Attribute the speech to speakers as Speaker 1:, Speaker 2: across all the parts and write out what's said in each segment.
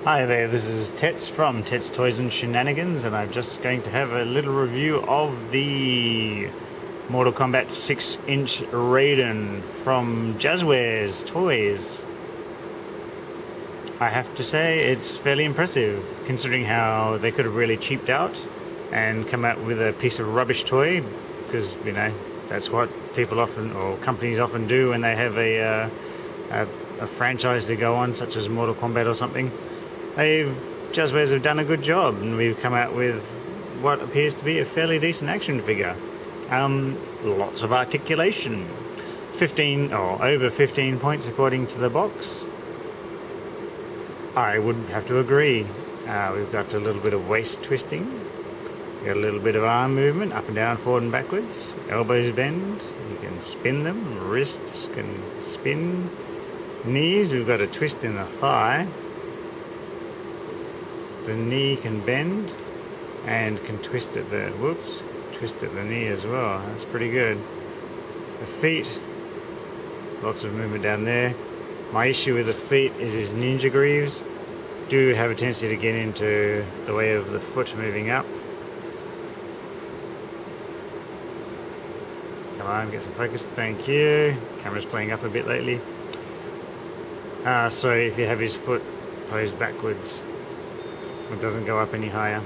Speaker 1: Hi there, this is Tets from Tets Toys and Shenanigans, and I'm just going to have a little review of the Mortal Kombat 6-inch Raiden from Jazzwares Toys. I have to say it's fairly impressive, considering how they could have really cheaped out and come out with a piece of rubbish toy, because, you know, that's what people often, or companies often do when they have a franchise to go on, such as Mortal Kombat or something. Jazzwares have done a good job, and we've come out with what appears to be a fairly decent action figure. Lots of articulation. 15 or over 15 points according to the box. I would have to agree. We've got a little bit of waist twisting. We've got a little bit of arm movement, up and down, forward and backwards. Elbows bend. You can spin them. Wrists can spin. Knees, we've got a twist in the thigh. The knee can bend and can twist at the twist at the knee as well. That's pretty good. The feet, lots of movement down there. My issue with the feet is his ninja greaves do have a tendency to get into the way of the foot moving up. Come on, get some focus. Thank you. Camera's playing up a bit lately. So if you have his foot posed backwards, it doesn't go up any higher,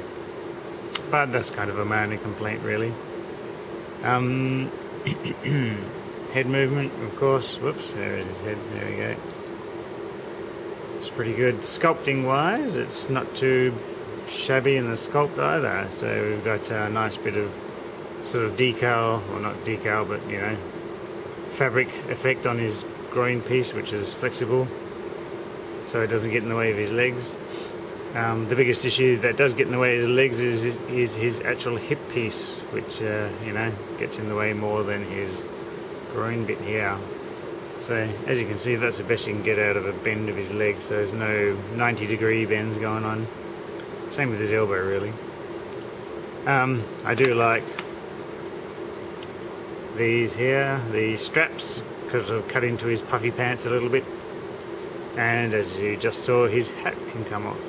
Speaker 1: but that's kind of a minor complaint, really. Head movement, of course. Whoops, there is his head. There we go. It's pretty good. Sculpting wise, it's not too shabby in the sculpt either. So we've got a nice bit of sort of decal, or not decal, but you know, fabric effect on his groin piece, which is flexible, so it doesn't get in the way of his legs. The biggest issue that does get in the way of his legs is his actual hip piece, which you know, gets in the way more than his groin bit here. So as you can see, that's the best you can get out of a bend of his leg, so there's no 90-degree bends going on. Same with his elbow, really. I do like these here, the straps, because they've cut into his puffy pants a little bit, and as you just saw, his hat can come off.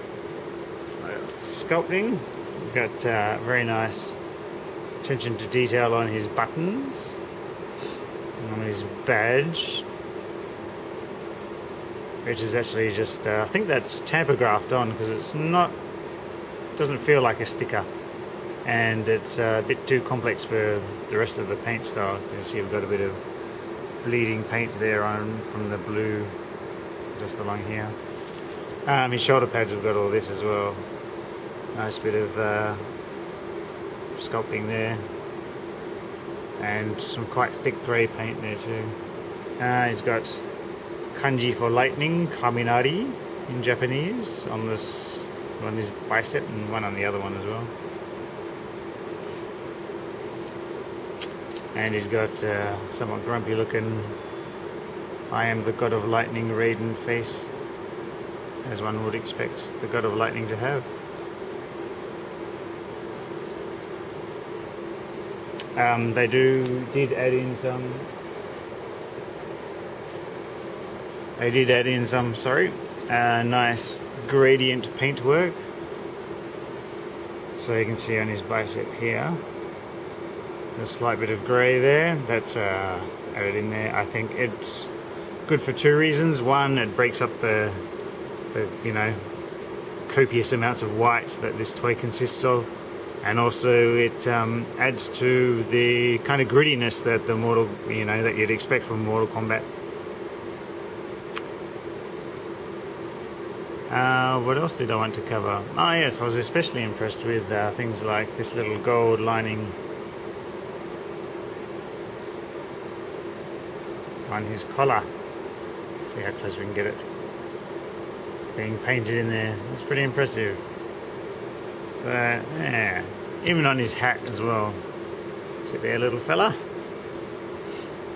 Speaker 1: Sculpting, we've got very nice attention to detail on his buttons, on his badge, which is actually just, I think that's tamper graphed on, because it's not, doesn't feel like a sticker, and it's a bit too complex for the rest of the paint style. You can see we've got a bit of bleeding paint there on from the blue just along here. His shoulder pads have got all this as well. Nice bit of sculpting there, and some quite thick grey paint there too. He's got kanji for lightning, kaminari in Japanese, on this on his bicep, and one on the other one as well. And he's got somewhat grumpy looking "I am the God of Lightning" Raiden face, as one would expect the God of Lightning to have. They did add in some. They did add in some, nice gradient paintwork. So you can see on his bicep here, a slight bit of grey there. That's added in there. I think it's good for two reasons. One, it breaks up the you know, copious amounts of white that this toy consists of. And also it adds to the kind of grittiness that that you'd expect from Mortal Kombat. What else did I want to cover? Oh yes, I was especially impressed with things like this little gold lining on his collar. See how close we can get it. Being painted in there. It's pretty impressive. So, yeah, even on his hat as well. Sit there, little fella.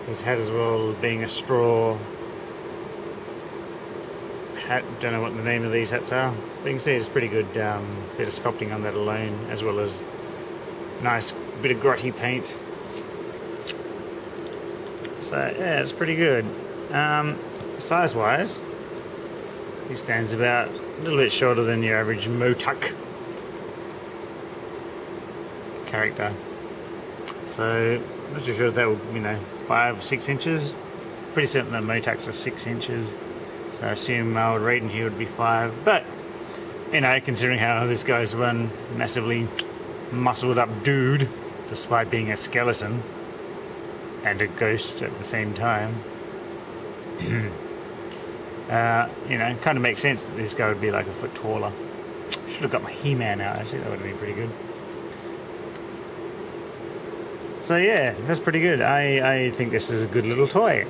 Speaker 1: His hat as well, being a straw hat. Don't know what the name of these hats are, but you can see it's pretty good bit of sculpting on that alone, as well as nice bit of grotty paint. So yeah, it's pretty good. Size wise, He stands about a little bit shorter than your average Motuck character. So, I'm not too sure if that will, you know, 5 or 6 inches. Pretty certain that Motucks are 6 inches. So I assume old Raiden here would be 5. But, you know, considering how this guy's one massively muscled up dude, despite being a skeleton and a ghost at the same time, you know, kind of makes sense that this guy would be like a foot taller. Should have got my He-Man out, actually, that would have been pretty good. So yeah, that's pretty good. I think this is a good little toy.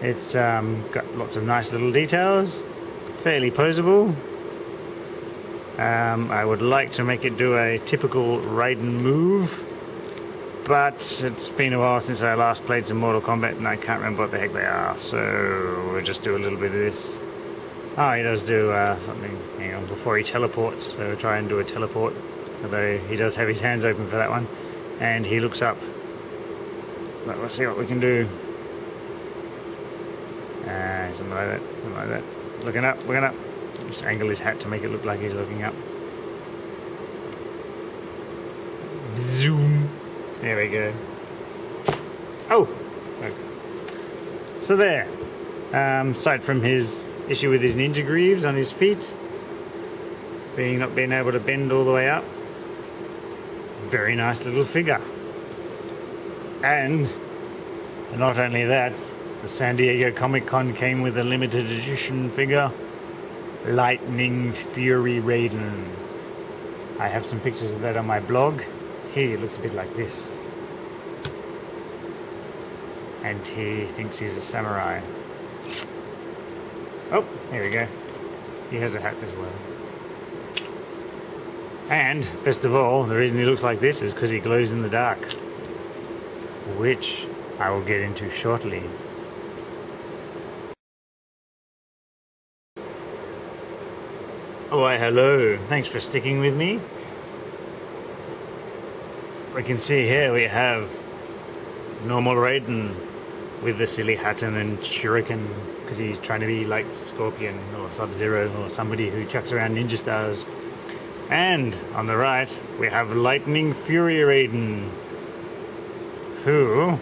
Speaker 1: It's got lots of nice little details, fairly posable. I would like to make it do a typical Raiden move, but it's been a while since I last played some Mortal Kombat and I can't remember what the heck they are, so we'll just do a little bit of this. Oh, he does do something, hang on, before he teleports, so we'll try and do a teleport, although he does have his hands open for that one. And he looks up. But let's see what we can do. Something like that. Something like that. Looking up. Looking up. Just angle his hat to make it look like he's looking up. Zoom. There we go. Oh. Okay. So there. Aside from his issue with his ninja greaves on his feet, not being able to bend all the way up. Very nice little figure. And not only that, the San Diego Comic-Con came with a limited edition figure, Lightning Fury Raiden. I have some pictures of that on my blog. He looks a bit like this. And he thinks he's a samurai. Oh, here we go. He has a hat as well. And, best of all, the reason he looks like this is because he glows in the dark, which I will get into shortly. Oh, why hello, thanks for sticking with me. We can see here we have normal Raiden with the silly hat and shuriken, because he's trying to be like Scorpion or Sub-Zero or somebody who chucks around ninja stars. And on the right, we have Lightning Fury Raiden, who,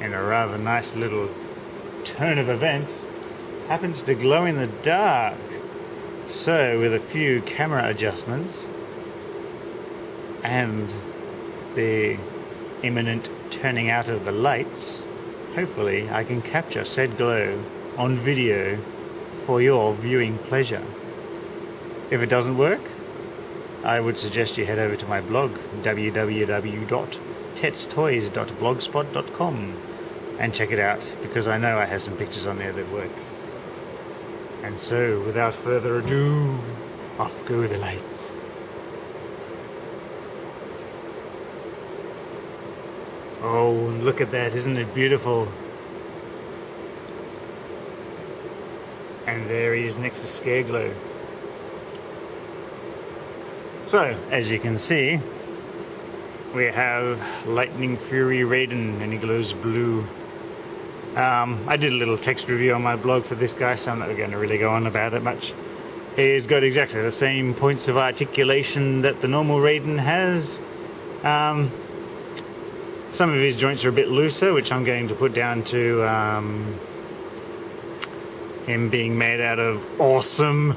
Speaker 1: in a rather nice little turn of events, happens to glow in the dark. So, with a few camera adjustments and the imminent turning out of the lights, hopefully I can capture said glow on video for your viewing pleasure. If it doesn't work, I would suggest you head over to my blog, www.tetstoys.blogspot.com, and check it out, because I know I have some pictures on there that works. And so, without further ado, off go the lights. Oh, look at that, isn't it beautiful? And there he is next to Scareglow. So, as you can see, we have Lightning Fury Raiden, and he glows blue. I did a little text review on my blog for this guy, so I'm not going to really go on about it much. He's got exactly the same points of articulation that the normal Raiden has. Some of his joints are a bit looser, which I'm going to put down to him being made out of awesome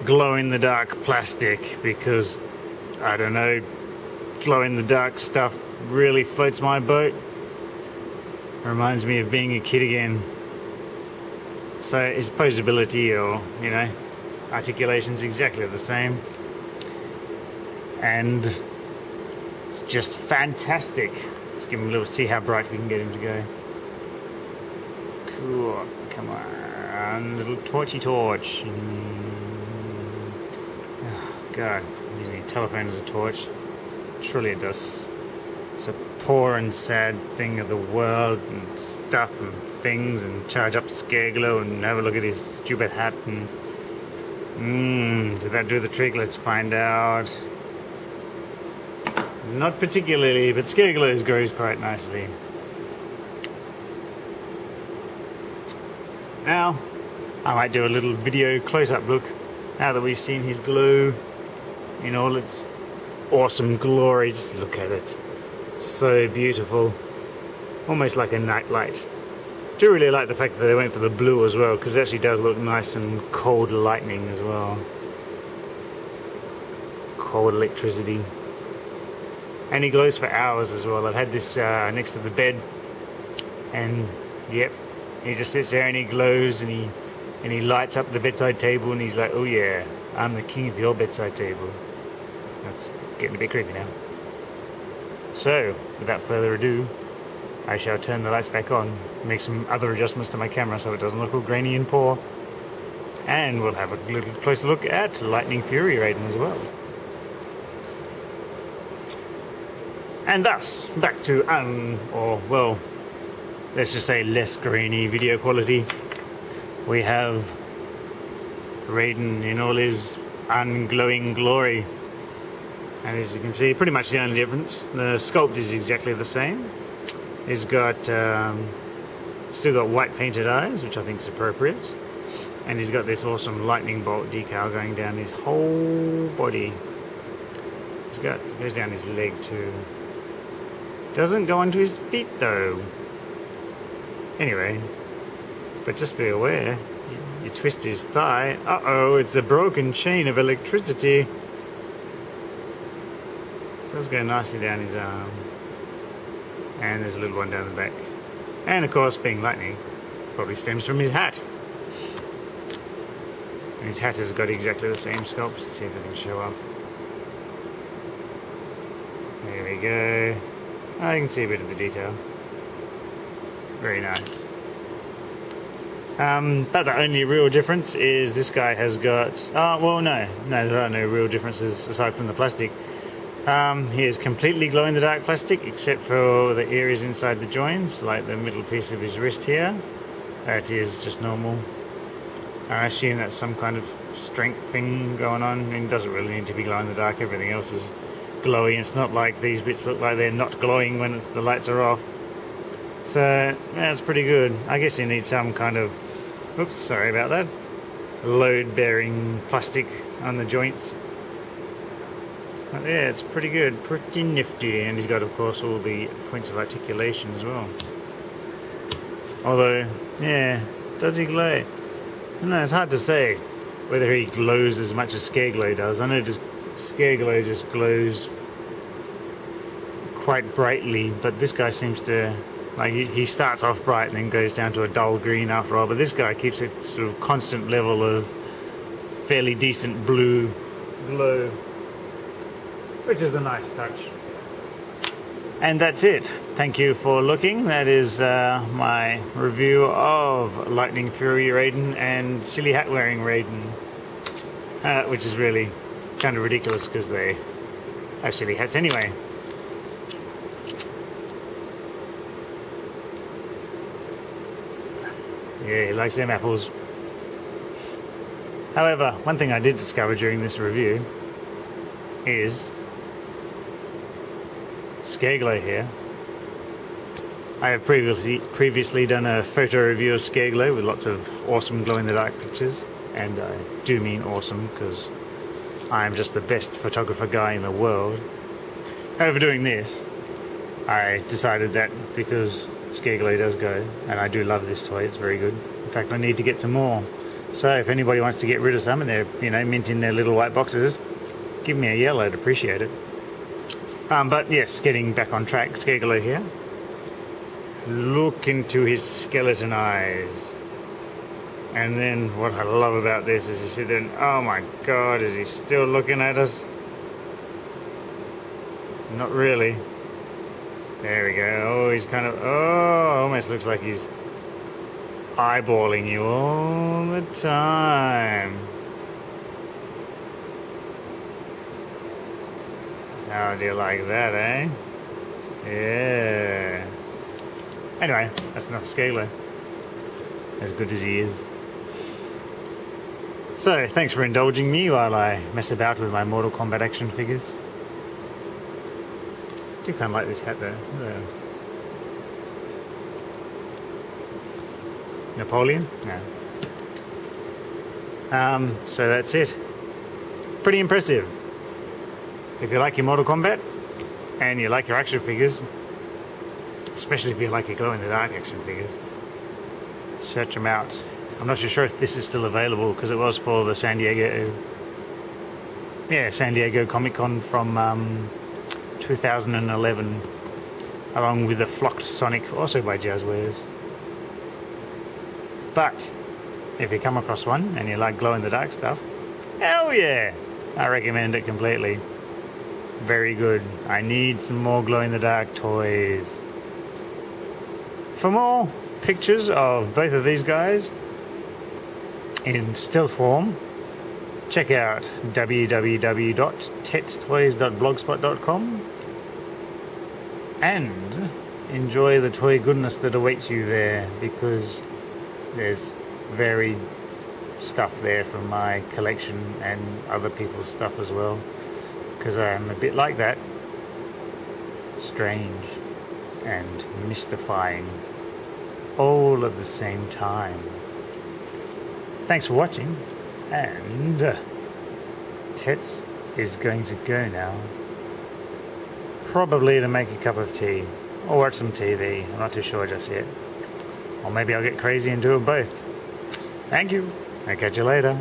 Speaker 1: glow-in-the-dark plastic, because, I don't know, glow-in-the-dark stuff really floats my boat. Reminds me of being a kid again. So his posability, or, you know, articulation's exactly the same. And it's just fantastic. Let's give him a little, see how bright we can get him to go. Cool, come on, little torchy torch. Oh, God, I'm using a telephone as a torch. Surely it does. It's a poor and sad thing of the world, and stuff and things, and charge up Scareglow and have a look at his stupid hat, and did that do the trick? Let's find out. Not particularly, but Scareglow grows quite nicely. Now, I might do a little video close-up look now that we've seen his glow in all its awesome glory. Just look at it. So beautiful. Almost like a nightlight. Do really like the fact that they went for the blue as well, because it actually does look nice and cold lightning as well. Cold electricity. And he glows for hours as well. I've had this next to the bed, and yep, he just sits there and he glows, and he lights up the bedside table, and he's like, oh yeah, I'm the king of your bedside table. That's getting a bit creepy now. So, without further ado, I shall turn the lights back on, make some other adjustments to my camera so it doesn't look all grainy and poor, and we'll have a little closer look at Lightning Fury Raiden as well. And thus, back to well, let's just say less grainy video quality. We have Raiden in all his unglowing glory. And as you can see, pretty much the only difference, the sculpt is exactly the same. He's got still got white painted eyes, which I think is appropriate, and he's got this awesome lightning bolt decal going down his whole body. Goes down his leg too. Doesn't go onto his feet though. Anyway, but just be aware, you twist his thigh. Uh-oh, it's a broken chain of electricity. Does go nicely down his arm. And there's a little one down the back. And of course, being lightning, probably stems from his hat. And his hat has got exactly the same sculpt. Let's see if I can show up. There we go. Oh, you can see a bit of the detail. Very nice. But the only real difference is this guy has got... Oh, well, no, there are no real differences aside from the plastic. He is completely glow-in-the-dark plastic, except for the areas inside the joints, like the middle piece of his wrist here. That is just normal. I assume that's some kind of strength thing going on. I mean, it doesn't really need to be glow-in-the-dark. Everything else is glowy. It's not like these bits look like they're not glowing when the lights are off. So, yeah, it's pretty good. I guess you need some kind of... Oops, sorry about that. Load-bearing plastic on the joints. But yeah, it's pretty good, pretty nifty, and he's got, of course, all the points of articulation as well. Although, yeah, does he glow? No, it's hard to say whether he glows as much as Scareglow does. I know Scareglow just glows quite brightly, but this guy seems to, like, he starts off bright and then goes down to a dull green after all, but this guy keeps a sort of constant level of fairly decent blue glow, which is a nice touch. And that's it. Thank you for looking. That is my review of Lightning Fury Raiden and Silly Hat Wearing Raiden, which is really kind of ridiculous because they have silly hats anyway. Yeah, he likes them apples. However, one thing I did discover during this review is Scareglow here. I have previously done a photo review of Scareglow with lots of awesome glow-in-the-dark pictures, and I do mean awesome because I am just the best photographer guy in the world. However, doing this, I decided that because Scareglow does go, and I do love this toy, it's very good. In fact, I need to get some more. So if anybody wants to get rid of some and they're, you know, mint in their little white boxes, give me a yell, I'd appreciate it. But yes, getting back on track, Scareglow here. Look into his skeleton eyes. And then what I love about this is you sit there and, oh my god, is he still looking at us? Not really. There we go. Oh, he's kind of, oh, almost looks like he's eyeballing you all the time. How do you like that, eh? Yeah. Anyway, that's enough of Scareglow. As good as he is. So, thanks for indulging me while I mess about with my Mortal Kombat action figures. I do kind of like this hat though. Napoleon? No. So that's it. Pretty impressive. If you like your Mortal Kombat and you like your action figures, especially if you like your glow-in-the-dark action figures, search them out. I'm not sure if this is still available because it was for the San Diego Comic Con from 2011, along with the Flocked Sonic, also by Jazzwares. But if you come across one and you like glow-in-the-dark stuff, hell yeah, I recommend it completely. Very good. I need some more glow-in-the-dark toys. For more pictures of both of these guys in still form, check out www.tetstoys.blogspot.com and enjoy the toy goodness that awaits you there, because there's varied stuff there from my collection and other people's stuff as well, because I am a bit like that, strange and mystifying all at the same time. Thanks for watching, and Tets is going to go now, probably to make a cup of tea or watch some TV. I'm not too sure just yet, or maybe I'll get crazy and do it both. Thank you. I'll catch you later.